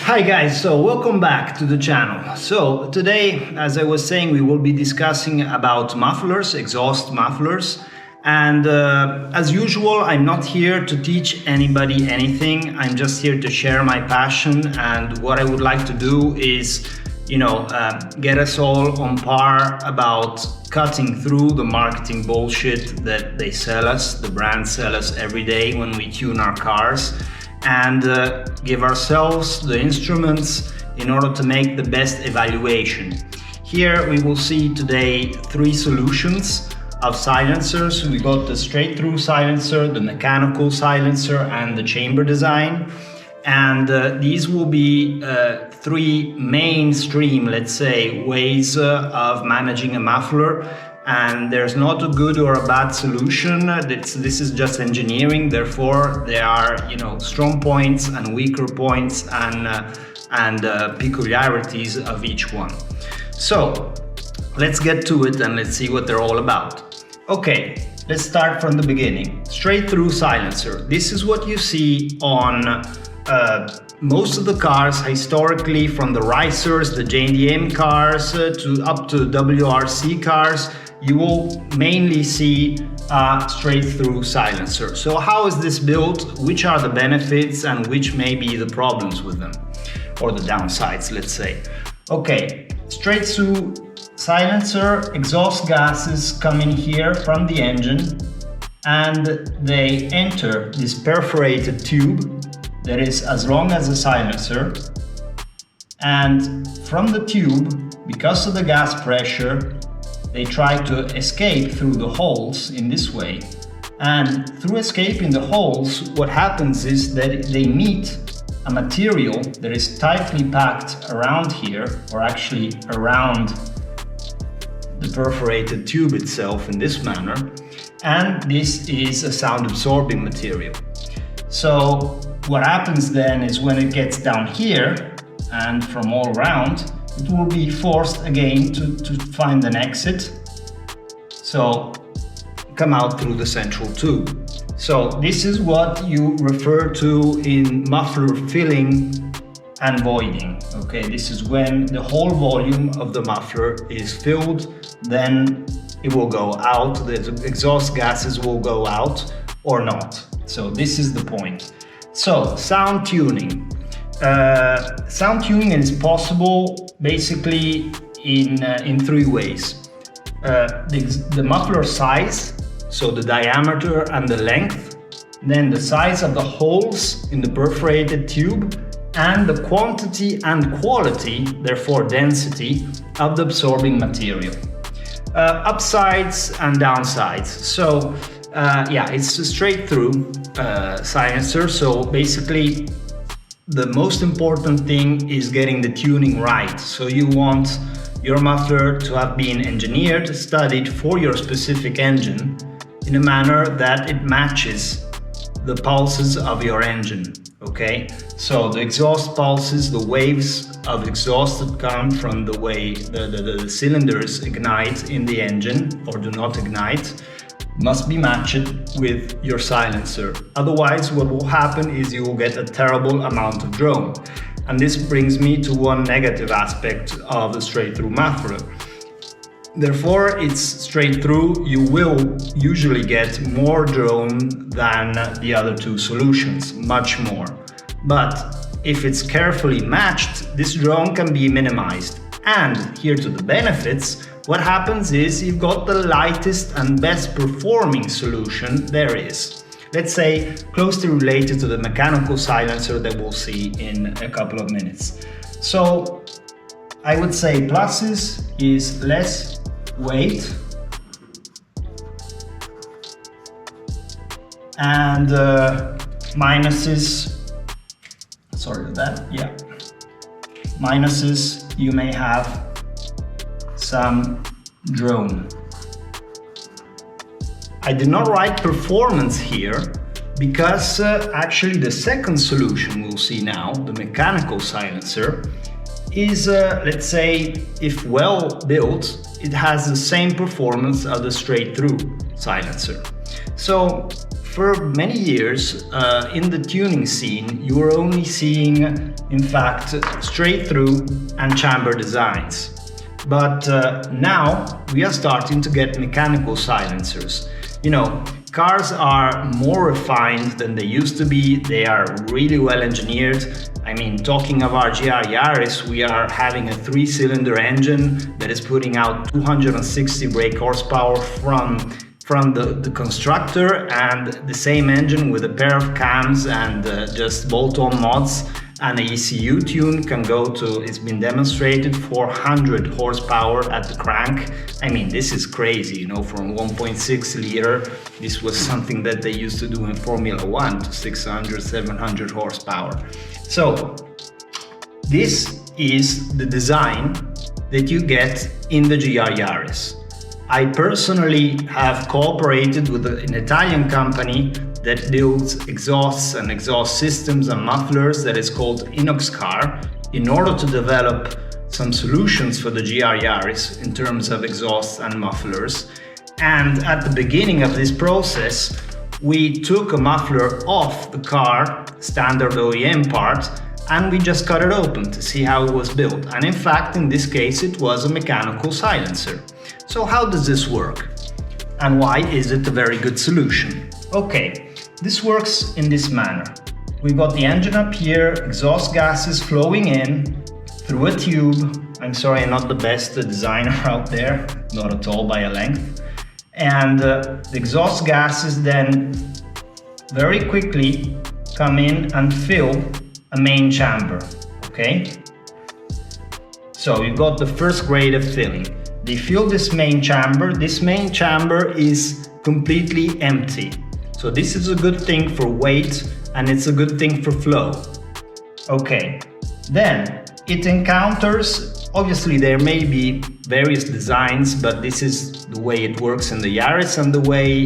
Hi guys, so welcome back to the channel. So today, as I was saying, we will be discussing about mufflers, exhaust mufflers. And as usual, I'm not here to teach anybody anything. I'm just here to share my passion, and what I would like to do is, get us all on par about cutting through the marketing bullshit that they sell us, the brands sell us every day when we tune our cars, and give ourselves the instruments in order to make the best evaluation. Here we will see today three solutions of silencers. We got the straight through silencer, the mechanical silencer, and the chamber design. And these will be three mainstream, let's say, ways of managing a muffler. And there's not a good or a bad solution. This is just engineering. Therefore, there are strong points and weaker points and peculiarities of each one. So let's get to it and let's see what they're all about. Okay, let's start from the beginning. Straight through silencer. This is what you see on most of the cars historically, from the Racers, the JDM cars, to up to WRC cars. You will mainly see a straight through silencer. So how is this built? Which are the benefits and which may be the problems with them, or the downsides, let's say. Okay, straight through silencer, exhaust gases come in here from the engine and they enter this perforated tube that is as long as a silencer, and from the tube, because of the gas pressure, they try to escape through the holes in this way. And through escaping the holes, what happens is that they meet a material that is tightly packed around here, or actually around the perforated tube itself in this manner. And this is a sound absorbing material. So what happens then is when it gets down here and from all around, it will be forced again to find an exit, so come out through the central tube. So this is what you refer to in muffler filling and voiding. Okay, this is when the whole volume of the muffler is filled, then it will go out, the exhaust gases will go out or not. So this is the point. So sound tuning. Sound tuning is possible basically in three ways. The muffler size, so the diameter and the length, then the size of the holes in the perforated tube, and the quantity and quality, therefore density, of the absorbing material. Upsides and downsides. So it's a straight through silencer. So basically, the most important thing is getting the tuning right. So you want your muffler to have been engineered, studied for your specific engine in a manner that it matches the pulses of your engine. Okay, so the exhaust pulses, the waves of exhaust that come from the way the cylinders ignite in the engine or do not ignite, must be matched with your silencer. Otherwise, what will happen is you will get a terrible amount of drone. And this brings me to one negative aspect of the straight through muffler. Therefore, it's straight through, you will usually get more drone than the other two solutions, much more. But if it's carefully matched, this drone can be minimized. And here to the benefits, what happens is you've got the lightest and best performing solution there is. Let's say closely related to the mechanical silencer that we'll see in a couple of minutes. So I would say pluses is less weight and minuses, minuses, you may have some drone. I did not write performance here because actually the second solution we'll see now, the mechanical silencer, is let's say, if well built, it has the same performance of the straight through silencer. So for many years in the tuning scene, you were only seeing, in fact, straight through and chamber designs. But now we are starting to get mechanical silencers. You know, cars are more refined than they used to be. They are really well engineered. I mean, talking of our Yaris, we are having a 3-cylinder engine that is putting out 260 brake horsepower from the constructor, and the same engine with a pair of cams and just bolt-on mods and a ECU tune can go to, it's been demonstrated, 400 horsepower at the crank. I mean, this is crazy, you know, from 1.6 liter, this was something that they used to do in Formula 1 to 600, 700 horsepower. So this is the design that you get in the Yaris. I personally have cooperated with an Italian company that builds exhausts and exhaust systems and mufflers that is called Inoxcar in order to develop some solutions for the Yaris in terms of exhausts and mufflers. And at the beginning of this process, we took a muffler off the car, standard OEM part, and we just cut it open to see how it was built. And in fact, in this case, it was a mechanical silencer. So how does this work? And why is it a very good solution? Okay, this works in this manner. We've got the engine up here, exhaust gases flowing in through a tube. I'm sorry, I'm not the best designer out there, not at all by a length. And the exhaust gases then very quickly come in and fill a main chamber, okay? So you've got the first grade of filling. They fill this main chamber. This main chamber is completely empty. So this is a good thing for weight and it's a good thing for flow. Okay, then it encounters, obviously there may be various designs, but this is the way it works in the Yaris and the way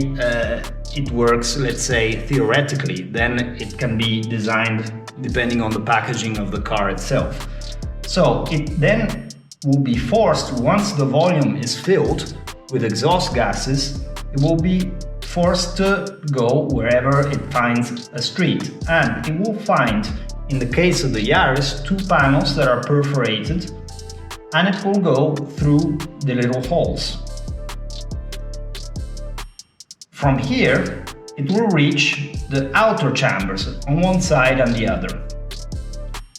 it works, let's say, theoretically. Then it can be designed depending on the packaging of the car itself. So it then will be forced, once the volume is filled with exhaust gases, it will be forced to go wherever it finds a street. And it will find, in the case of the Yaris, 2 panels that are perforated, and it will go through the little holes. From here, it will reach the outer chambers on one side and the other.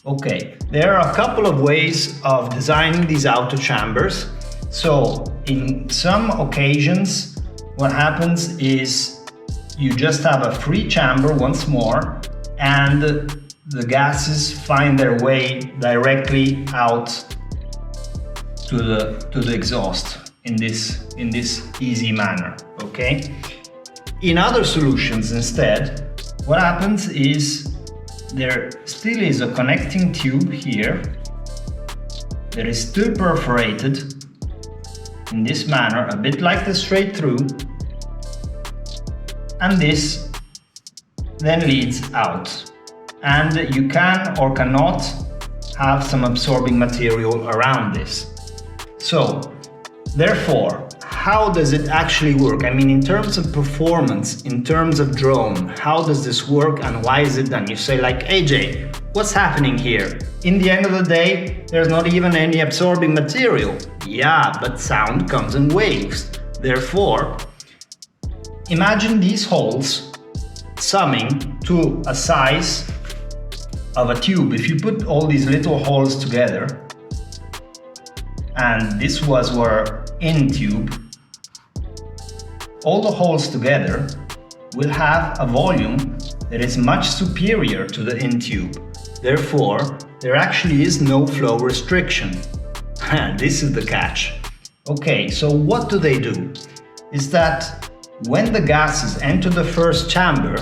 Okay, there are a couple of ways of designing these outer chambers. So in some occasions, what happens is you just have a free chamber once more, and the gases find their way directly out to the exhaust in this easy manner. Okay. In other solutions instead, what happens is there still is a connecting tube here that is still perforated in this manner, a bit like the straight through, and this then leads out. And you can or cannot have some absorbing material around this. So, therefore, how does it actually work? I mean, in terms of performance, in terms of drone, how does this work and why is it done? You say like, AJ, what's happening here? In the end of the day, there's not even any absorbing material. Yeah, but sound comes in waves. Therefore, imagine these holes summing to a size of a tube. If you put all these little holes together, and this was our in tube, all the holes together will have a volume that is much superior to the in tube. Therefore, there actually is no flow restriction. This is the catch. Okay, so what do they do? Is that when the gases enter the first chamber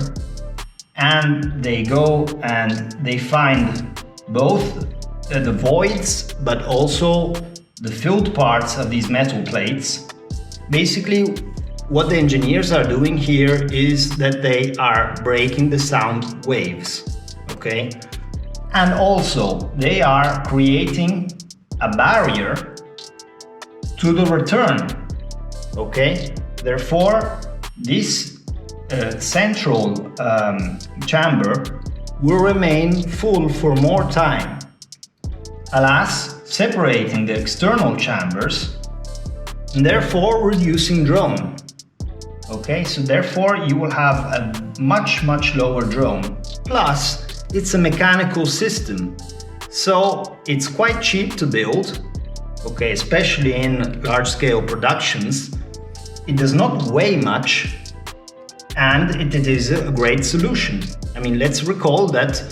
and they go and they find both the voids but also the filled parts of these metal plates, basically what the engineers are doing here is that they are breaking the sound waves, okay? And also they are creating a barrier to the return, okay? Therefore, this central chamber will remain full for more time, alas, separating the external chambers and therefore reducing drone. Okay, so therefore you will have a much lower drone. Plus, it's a mechanical system, so it's quite cheap to build, okay, especially in large-scale productions. It does not weigh much, and it is a great solution. I mean, let's recall that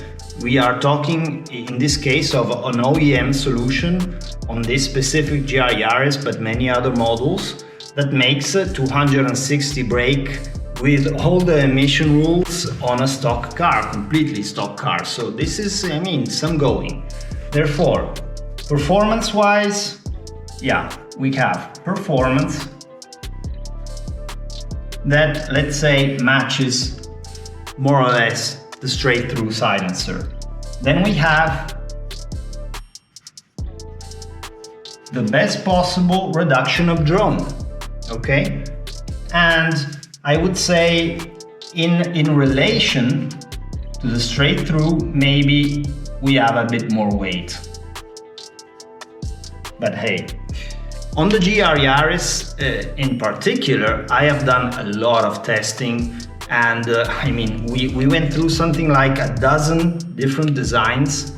we are talking in this case of an OEM solution on this specific GR Yaris, but many other models, that makes a 260 brake with all the emission rules on a stock car, completely stock car. So this is, I mean, some going. Therefore, performance-wise, yeah, we have performance that, let's say, matches more or less the straight-through silencer. Then we have the best possible reduction of drone, okay? And I would say in relation to the straight-through, maybe we have a bit more weight. But hey, on the GR Yaris in particular, I have done a lot of testing, and I mean, we went through something like a dozen different designs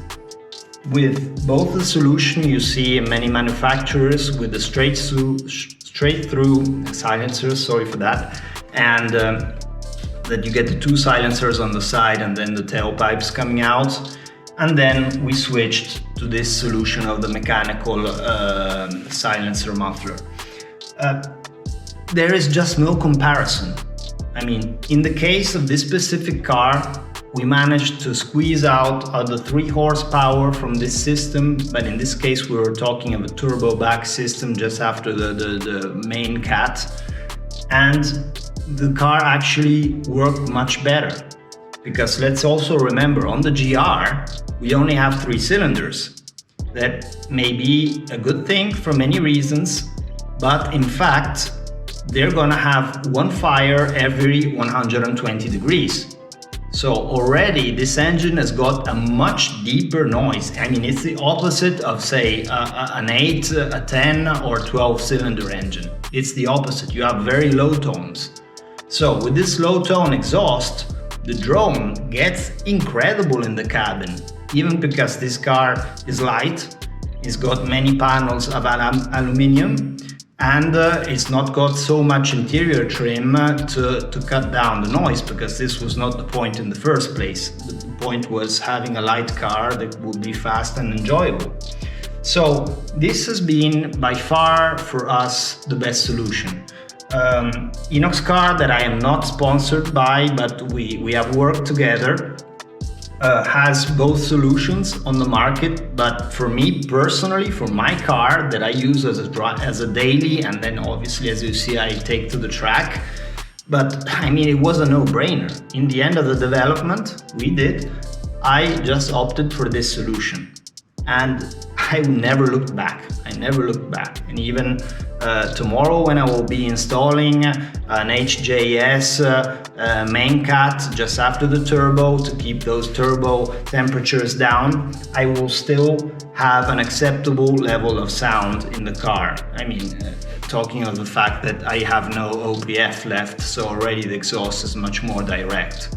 with both the solution you see in many manufacturers with the straight-through silencers, sorry for that, and that you get the two silencers on the side and then the tailpipes coming out. And then we switched to this solution of the mechanical silencer muffler. There is just no comparison. I mean, in the case of this specific car, we managed to squeeze out the 3 horsepower from this system, but in this case we were talking of a turbo back system just after the main cat, and the car actually worked much better. Because let's also remember, on the GR, we only have 3 cylinders. That may be a good thing for many reasons, but in fact, they're gonna have one fire every 120 degrees. So already this engine has got a much deeper noise. I mean, it's the opposite of, say, an 8, a 10 or 12 cylinder engine. It's the opposite. You have very low tones. So with this low tone exhaust, the drone gets incredible in the cabin, even because this car is light, it's got many panels of aluminium, and it's not got so much interior trim to cut down the noise, because this was not the point in the first place. The point was having a light car that would be fast and enjoyable. So this has been by far for us the best solution. Inox car that I am not sponsored by, but we have worked together, has both solutions on the market, but for me personally, for my car that I use as a daily, and then obviously, as you see, I take to the track, but I mean, it was a no-brainer. In the end of the development I just opted for this solution, and I never looked back. And even tomorrow, when I will be installing an HJS main cat just after the turbo to keep those turbo temperatures down, I will still have an acceptable level of sound in the car. I mean, talking of the fact that I have no OPF left, so already the exhaust is much more direct.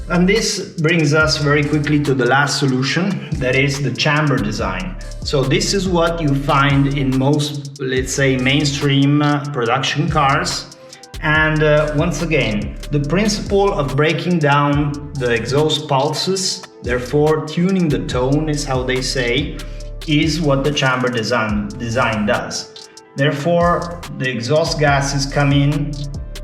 And this brings us very quickly to the last solution, that is the chamber design. So this is what you find in most, let's say, mainstream production cars. And once again, the principle of breaking down the exhaust pulses, therefore tuning the tone is how they say, is what the chamber design does. Therefore, the exhaust gases come in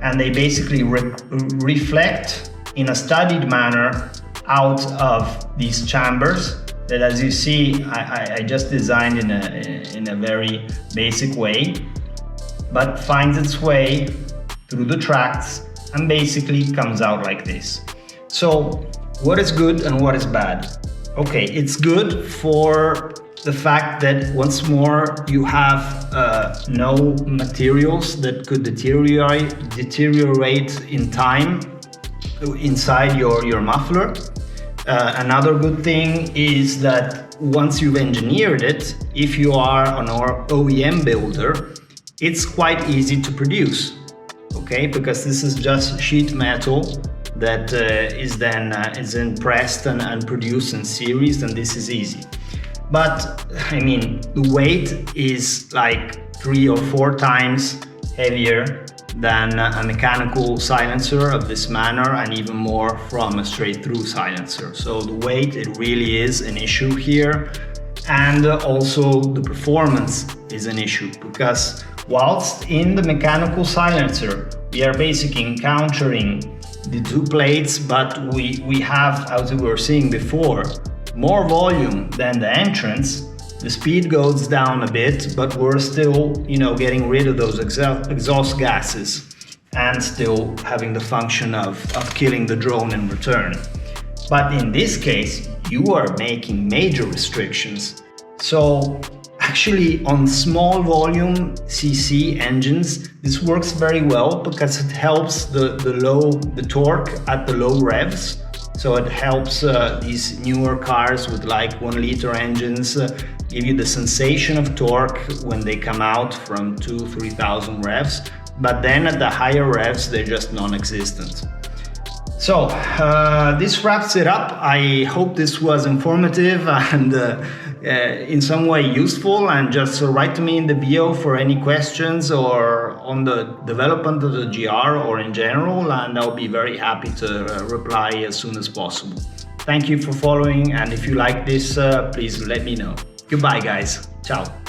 and they basically reflect in a studied manner out of these chambers that, as you see, I just designed in a very basic way, but finds its way through the tracks and basically comes out like this. So what is good and what is bad? Okay, it's good for the fact that once more you have no materials that could deteriorate in time inside your muffler. Another good thing is that once you've engineered it, if you are an OEM builder, it's quite easy to produce, okay? Because this is just sheet metal that is then pressed and produced in series, and this is easy. But I mean, the weight is like 3 or 4 times heavier than a mechanical silencer of this manner, and even more from a straight through silencer. So the weight, it really is an issue here. And also the performance is an issue, because whilst in the mechanical silencer we are basically encountering the 2 plates, but we have, as we were seeing before, more volume than the entrance. The speed goes down a bit, but we're still, getting rid of those exhaust gases and still having the function of killing the drone in return. But in this case, you are making major restrictions. So actually on small volume CC engines, this works very well because it helps the torque at the low revs. So it helps these newer cars with like 1 liter engines give you the sensation of torque when they come out from 2,000-3,000 revs, but then at the higher revs they're just non-existent. So this wraps it up. I hope this was informative and in some way useful, and just write to me in the bio for any questions or on the development of the GR or in general, and I'll be very happy to reply as soon as possible. Thank you for following, and if you like this, please let me know. Goodbye guys, ciao.